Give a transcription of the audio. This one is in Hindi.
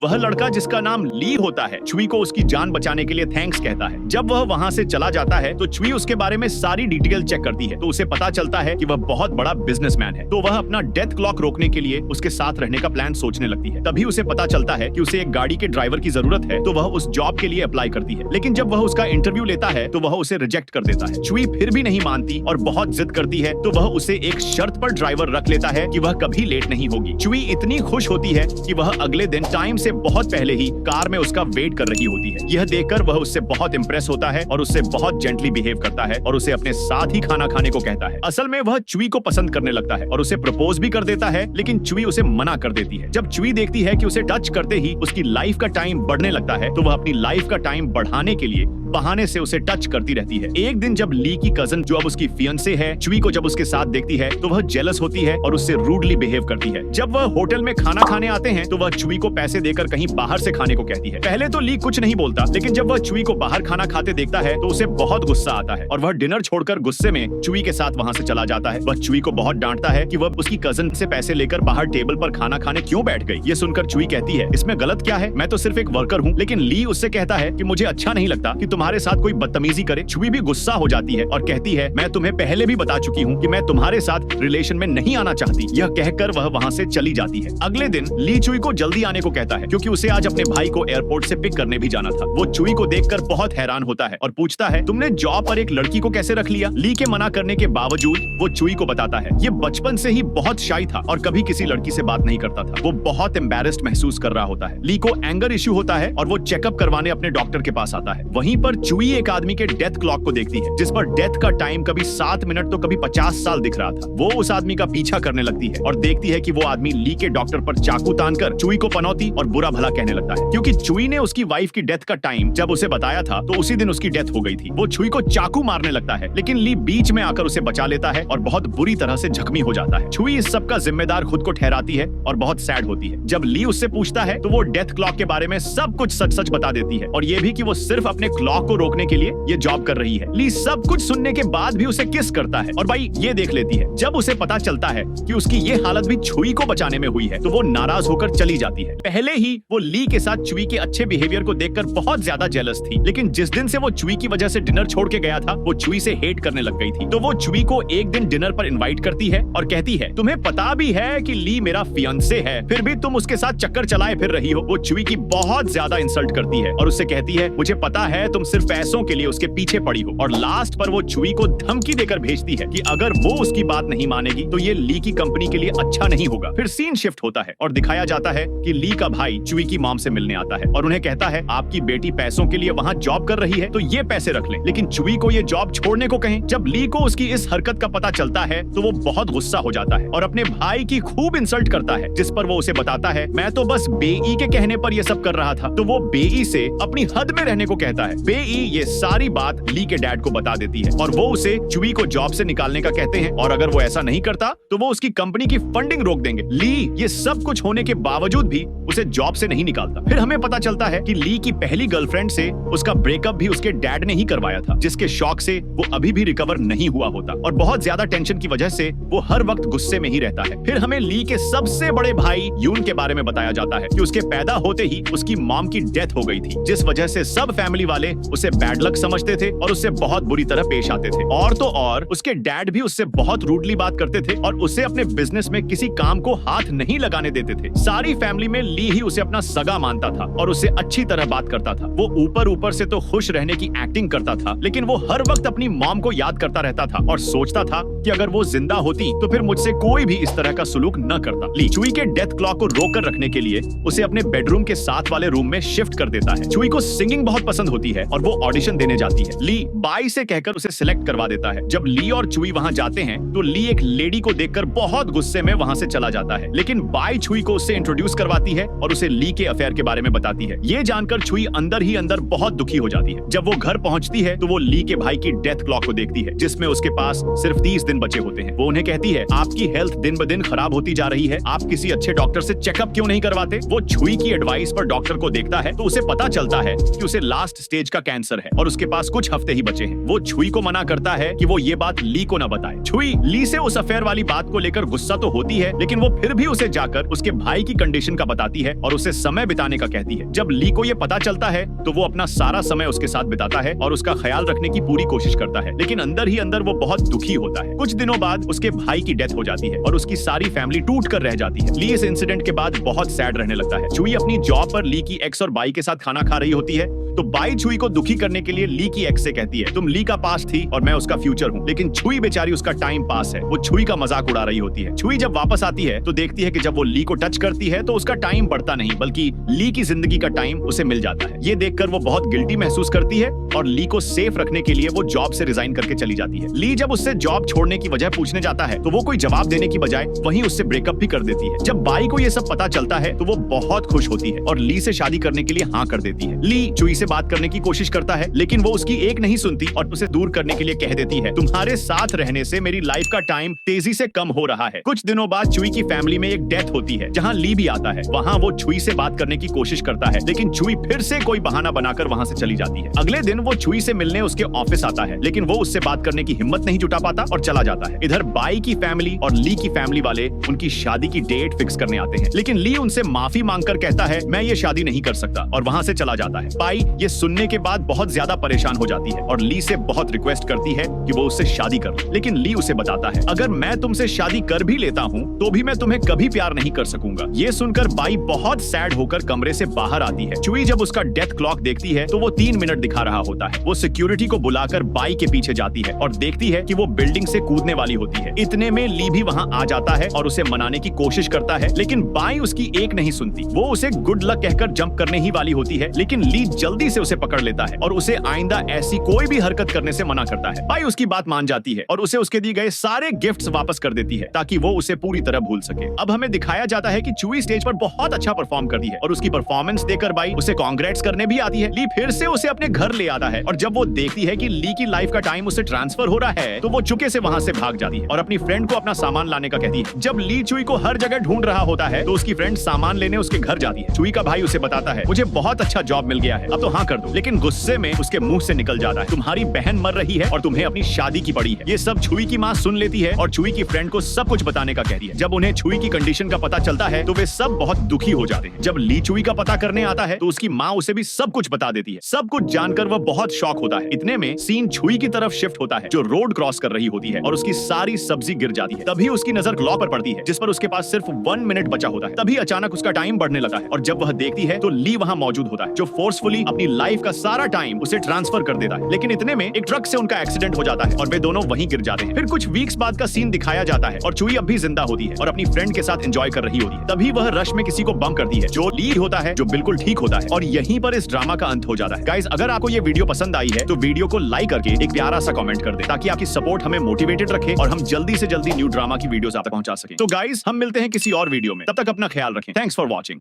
वह लड़का जिसका नाम ली होता है चुई को उसकी जान बचाने के लिए थैंक्स कहता है। जब वह वहाँ से चला जाता है तो चुई उसके बारे में सारी डिटेल चेक करती है तो उसे पता चलता है कि वह बहुत बड़ा बिजनेसमैन है। तो वह अपना डेथ क्लॉक रोकने के लिए उसके साथ रहने का प्लान सोचने लगती है। तभी उसे पता चलता है कि उसे एक गाड़ी के ड्राइवर की जरूरत है तो वह उस जॉब के लिए अप्लाई करती है। लेकिन जब वह उसका इंटरव्यू लेता है तो वह उसे रिजेक्ट कर देता है। चुई फिर भी नहीं मानती और बहुत जिद करती है तो वह उसे एक शर्त पर ड्राइवर रख लेता है कि वह कभी लेट नहीं होगी। चुई इतनी खुश होती है कि वह अगले दिन टाइम से बहुत पहले ही कार में उसका वेट कर रही होती है। यह देखकर वह उससे बहुत इंप्रेस होता है और उससे बहुत जेंटली बिहेव करता है और उसे अपने साथ ही खाना खाने को कहता है। असल में वह चुई को पसंद करने लगता है और उसे प्रपोज भी कर देता है, लेकिन चुई उसे मना कर देती है। जब चुई देखती है कि उसे टच करते ही उसकी लाइफ का टाइम बढ़ने लगता है तो वह अपनी लाइफ का टाइम बढ़ाने के लिए बहाने से उसे टच करती रहती है। एक दिन जब ली की कजन जो अब उसकी फियांसे है चुई को जब उसके साथ देखती है तो वह जेलस होती है और उससे रूडली बिहेव करती है। जब वह होटल में खाना खाने आते हैं तो वह चुई को पैसे देकर कहीं बाहर से खाने को कहती है। पहले तो ली कुछ नहीं बोलता, लेकिन जब वह चुई को बाहर खाना खाते देखता है तो उसे बहुत गुस्सा आता है और वह डिनर छोड़कर गुस्से में चुई के साथ वहाँ से चला जाता है। वह चुई को बहुत डांटता है कि वह उसकी कजन से पैसे लेकर बाहर टेबल पर खाना खाने क्यों बैठ गई। ये सुनकर चुई कहती है इसमें गलत क्या है, मैं तो सिर्फ एक वर्कर हूँ। लेकिन ली उससे कहता है कि मुझे अच्छा नहीं लगता कि तुम्हारे साथ कोई बदतमीजी करे। चुई भी गुस्सा हो जाती है और कहती है मैं तुम्हें पहले भी बता चुकी हूँ कि मैं तुम्हारे साथ रिलेशन में नहीं आना चाहती। यह कहकर वह वहाँ से चली जाती है। अगले दिन ली चुई को जल्दी आने को कहता है क्योंकि उसे आज अपने भाई को एयरपोर्ट से पिक करने भी जाना था। वो चुई को देखकर बहुत हैरान होता है और पूछता है तुमने जॉब पर एक लड़की को कैसे रख लिया। ली के मना करने के बावजूद वो चुई को बताता है ये बचपन से ही बहुत शाई था और कभी किसी लड़की से बात नहीं करता था। वो बहुत एम्बैरेस्ड महसूस कर रहा होता है। ली को एंगर इश्यू होता है और वो चेकअप करवाने अपने डॉक्टर के पास आता है। वहीं पर चुई एक आदमी के डेथ क्लॉक को देखती है जिस पर डेथ का टाइम कभी 7 मिनट तो कभी 50 साल दिख रहा था। वो उस आदमी का पीछा करने लगती है और देखती है कि वो आदमी ली के डॉक्टर पर चाकू तानकर चुई को पनौती और बुरा भला कहने लगता है। क्योंकि चुई ने उसकी वाइफ की डेथ का टाइम जब उसे बताया था तो उसी दिन उसकी डेथ हो गई थी। वो चुई को चाकू मारने लगता है, लेकिन ली बीच में आकर उसे बचा लेता है और बहुत बुरी तरह से जख्मी हो जाता है। चुई इस सब का जिम्मेदार खुद को ठहराती है और बहुत सैड होती है। जब ली उससे पूछता है तो वो डेथ क्लॉक के बारे में सब कुछ सच सच बता देती है और ये भी कि वो सिर्फ अपने क्लॉक को रोकने के लिए ये जॉब कर रही है। ली सब कुछ सुनने के बाद भी उसे किस करता है और भाई ये देख लेती है। जब उसे पता चलता है कि उसकी ये हालत भी चुई को बचाने में हुई है तो वो नाराज होकर चली जाती है। पहले ही वो ली के साथ चुई के अच्छे बिहेवियर को देखकर बहुत ज्यादा जेलस थी, लेकिन जिस दिन से वो चुई की वजह से डिनर छोड़ के गया था वो चुई से हेट करने लग गई थी। तो वो चुई को एक दिन डिनर पर इनवाइट करती है और कहती है तुम्हें पता भी है कि ली मेरा फियांसे है, फिर भी तुम उसके साथ चक्कर चलाए फिर रही हो। वो चुई की बहुत ज्यादा इंसल्ट करती है और उससे कहती है मुझे पता है तुम सिर्फ पैसों के लिए उसके पीछे पड़ी हो। और लास्ट पर वो चुई को धमकी देकर भेजती है कि अगर वो उसकी बात नहीं मानेगी तो ये ली की कंपनी के लिए अच्छा नहीं होगा। फिर सीन शिफ्ट होता है और दिखाया जाता है कि ली का भाई चुई की मॉम से मिलने आता है और उन्हें कहता है आपकी बेटी पैसों के लिए वहाँ जॉब कर रही है तो ये पैसे रख लें, लेकिन चुई को ये जॉब छोड़ने को कहें। जब ली को उसकी इस हरकत का पता चलता है तो वो बहुत गुस्सा हो जाता है और अपने भाई की खूब इंसल्ट करता है, जिस पर वो उसे बताता है मैं तो बस बेई के कहने पर ये सब कर रहा था। तो वो बेई से अपनी हद में रहने को कहता है। बेई ये सारी बात ली के डैड को बता देती है और वो उसे चुई को जॉब से निकालने का कहते हैं और अगर वो ऐसा नहीं करता तो वो उसकी कंपनी की फंडिंग रोक देंगे। ली ये सब कुछ होने के बावजूद भी उसे जॉब से नहीं निकालता। फिर हमें पता चलता है कि ली की पहली गर्लफ्रेंड से उसका ब्रेकअप भी उसके डैड ने ही करवाया था, जिसके शॉक से वो अभी भी रिकवर नहीं हुआ होता और बहुत ज्यादा टेंशन की वजह से वो हर वक्त गुस्से में ही रहता है। फिर हमें ली के सबसे बड़े भाई यून के बारे में बताया जाता है कि उसके पैदा होते ही उसकी मॉम की डेथ हो गई थी, जिस वजह से सब फैमिली वाले उसे बैड लक समझते थे और उससे बहुत बुरी तरह पेश आते थे। और तो और उसके डैड भी उससे बहुत रूडली बात करते थे और उसे अपने बिजनेस में किसी काम को हाथ नहीं लगाने देते थे। सारी फैमिली में ली ही उसे अपना सगा मानता था और उससे अच्छी तरह बात करता था। वो ऊपर ऊपर से तो खुश रहने की एक्टिंग करता था, लेकिन वो हर वक्त अपनी मॉम को याद करता रहता था और सोचता था कि अगर वो जिंदा होती तो फिर मुझसे कोई भी इस तरह का सुलूक न करता। ली चुई के डेथ क्लॉक को रोक कर रखने के लिए उसे अपने बेडरूम के साथ वाले रूम में शिफ्ट कर देता है। चुई को सिंगिंग बहुत पसंद होती है और वो ऑडिशन देने जाती है। ली बाई से कहकर उसे सिलेक्ट करवा देता है। जब ली और चुई वहाँ जाते हैं तो ली एक लेडी को देखकर बहुत गुस्से में वहाँ से चला जाता है, लेकिन बाई चुई को उससे इंट्रोड्यूस करवाती है और उसे ली के अफेयर के बारे में बताती है। ये जानकर चुई अंदर ही अंदर बहुत दुखी हो जाती है। जब वो घर पहुंचती है तो वो ली के भाई की डेथ क्लॉक को देखती है जिसमें उसके पास सिर्फ 30 दिन बचे होते हैं। वो उन्हें कहती है आपकी हेल्थ दिन ब दिन खराब होती जा रही है, आप किसी अच्छे डॉक्टर से चेकअप क्यों नहीं करवाते। वो चुई की एडवाइस पर डॉक्टर को देखता है तो उसे पता चलता है कि उसे लास्ट स्टेज का का कैंसर है और उसके पास कुछ हफ्ते ही बचे हैं। वो छुई को मना करता है कि वो ये बात ली को न बताए। छुई ली से उस अफेयर वाली बात को लेकर गुस्सा तो होती है, लेकिन वो फिर भी उसे जाकर उसके भाई की कंडीशन का बताती है और उसे समय बिताने का कहती है। जब ली को ये पता चलता है तो वो अपना सारा समय उसके साथ बिताता है और उसका ख्याल रखने की पूरी कोशिश करता है, लेकिन अंदर ही अंदर वो बहुत दुखी होता है। कुछ दिनों बाद उसके भाई की डेथ हो जाती है और उसकी सारी फैमिली टूट कर रह जाती है। ली इस इंसिडेंट के बाद बहुत सैड रहने लगता है। छुई अपनी जॉब पर ली की एक्स और बाई के साथ खाना खा रही होती है तो बाई छुई को दुखी करने के लिए ली की एक्स से कहती है, तुम ली का पास थी और मैं उसका फ्यूचर हूँ। लेकिन छुई बेचारी उसका टाइम पास है। वो छुई का मजाक उड़ा रही होती है। छुई जब वापस आती है तो देखती है कि जब वो ली को टच करती है तो उसका टाइम बढ़ता नहीं बल्कि ली की जिंदगी का टाइम उसे मिल जाता है। ये देखकर वो बहुत गिल्टी महसूस करती है और ली को सेफ रखने के लिए वो जॉब से रिजाइन करके चली जाती है। ली जब उससे जॉब छोड़ने की वजह पूछने जाता है तो वो कोई जवाब देने की बजाय वहीं उससे ब्रेकअप भी कर देती है। जब बाई को ये सब पता चलता है तो वो बहुत खुश होती है और ली से शादी करने के लिए हाँ कर देती है। ली छुई से बात करने की कोशिश करता है लेकिन वो उसकी एक नहीं सुनती और उसे दूर करने के लिए कह देती है, तुम्हारे साथ रहने से मेरी लाइफ का टाइम तेजी से कम हो रहा है। कुछ दिनों बाद छुई की फैमिली में एक डेथ होती है जहाँ ली भी आता है। वहाँ वो छुई से बात करने की कोशिश करता है लेकिन छुई फिर से कोई बहाना बनाकर वहाँ से चली जाती है। अगले दिन वो छुई से मिलने उसके ऑफिस आता है लेकिन वो उससे बात करने की हिम्मत नहीं जुटा पाता और चला जाता है। इधर बाई की फैमिली और ली की फैमिली वाले उनकी शादी की डेट फिक्स करने आते हैं लेकिन ली उनसे माफी मांगकर कहता है मैं ये शादी नहीं कर सकता और वहाँ से चला जाता है। बाई ये सुनने के बाद बहुत ज्यादा परेशान हो जाती है और ली से बहुत रिक्वेस्ट करती है कि वो उससे शादी कर ले, लेकिन ली उसे बताता है अगर मैं तुमसे शादी कर भी लेता हूँ तो भी मैं तुम्हें कभी प्यार नहीं कर सकूंगा। ये सुनकर बाई बहुत सैड होकर कमरे से बाहर आती है। छुई जब उसका डेथ क्लॉक देखती है तो वो 3 मिनट दिखा रहा होता है। वो सिक्योरिटी को बुलाकर बाई के पीछे जाती है और देखती है कि वो बिल्डिंग से कूदने वाली होती है। इतने में ली भी वहाँ आ जाता है और उसे मनाने की कोशिश करता है लेकिन बाई उसकी एक नहीं सुनती। वो उसे गुड लक कहकर जंप करने ही वाली होती है लेकिन ली जल्दी से उसे पकड़ लेता है और उसे आइंदा ऐसी कोई भी हरकत करने से मना करता है। बाई उसकी बात मान जाती है और उसे उसके दिए गए सारे गिफ्ट्स वापस कर देती है ताकि वो उसे पूरी तरह भूल सके। अब हमें दिखाया जाता है कि छुई स्टेज पर बहुत अच्छा परफॉर्म करती है और उसकी परफॉर्मेंस देखकर बाई उसे कांग्रेट्स करने भी आती है। ली फिर से उसे अपने घर ले आता है और जब वो देखती है कि ली की लाइफ का टाइम उसे ट्रांसफर हो रहा है तो वो चुपके से वहाँ से भाग जाती है और अपनी फ्रेंड को अपना सामान लाने का कहती है। जब ली छुई को हर जगह ढूंढ रहा होता है तो उसकी फ्रेंड सामान लेने उसके घर जाती है। छुई का भाई उसे बताता है मुझे बहुत अच्छा जॉब मिल गया है, अब तो हाँ कर दो, लेकिन गुस्से में उसके मुंह से निकल जाता है तुम्हारी बहन मर रही है और तुम्हें अपनी शादी की पड़ी है। ये सब छुई की माँ सुन लेती है और छुई की फ्रेंड को सब कुछ बताने का कहती है। जब उन्हें छुई की कंडीशन का पता चलता है तो वे सब बहुत दुखी हो जाते हैं। जब ली छुई का पता करने आता है तो उसकी माँ उसे भी सब कुछ बता देती है। सब कुछ जानकर वह बहुत शॉक होता है। इतने में सीन छुई की तरफ शिफ्ट होता है जो रोड क्रॉस कर रही होती है और उसकी सारी सब्जी गिर जाती है। तभी उसकी नजर क्लॉक पर पड़ती है जिस पर उसके पास सिर्फ 1 मिनट बचा होता है। तभी अचानक उसका टाइम बढ़ने लगा है और जब वह देखती है तो ली वहाँ मौजूद होता है जो फोर्सफुली अपनी लाइफ का सारा टाइम उसे ट्रांसफर कर देता है। लेकिन इतने में एक ट्रक से उनका एक्सीडेंट हो जाता है और वे दोनों वहीं गिर जाते हैं। फिर कुछ वीक्स बाद का सीन दिखाया जाता है और छुई अब भी जिंदा होती है और अपनी फ्रेंड के साथ एंजॉय कर रही होती है। तभी वह रश में किसी को बम करती है जो ली होता है जो बिल्कुल ठीक होता है और यहीं पर इस ड्रामा का अंत हो जाता है। गाइस अगर आपको ये वीडियो पसंद आई है तो वीडियो को लाइक करके एक प्यारा सा कमेंट कर दे ताकि आपकी सपोर्ट हमें मोटिवेटेड रखे और हम जल्दी से जल्दी न्यू ड्रामा की वीडियोस आप तक पहुंचा सके। तो गाइस हम मिलते हैं किसी और वीडियो में, तब तक अपना ख्याल रखें। Thanks for watching.